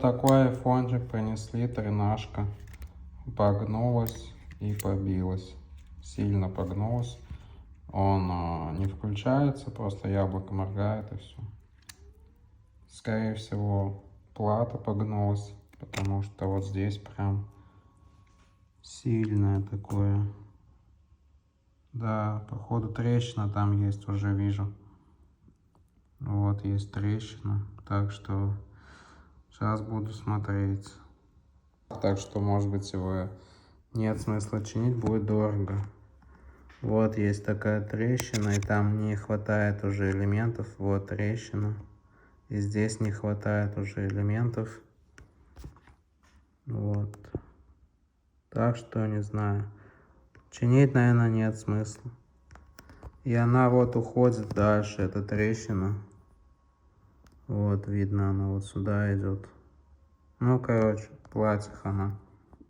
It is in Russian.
Такой айфончик принесли, тринашка. Погнулась и побилась. Сильно погнулась. Он не включается, просто яблоко моргает и все. Скорее всего, плата погнулась, потому что вот здесь прям сильное такое. Да, походу трещина там есть, уже вижу. Вот есть трещина, так что сейчас буду смотреть. Так что, может быть, его нет смысла чинить, будет дорого. Вот есть такая трещина, и там не хватает уже элементов. Вот трещина. И здесь не хватает уже элементов. Вот. Так что, не знаю. Чинить, наверное, нет смысла. И она вот уходит дальше, эта трещина. Вот, видно, она вот сюда идет. Ну, короче, платье она.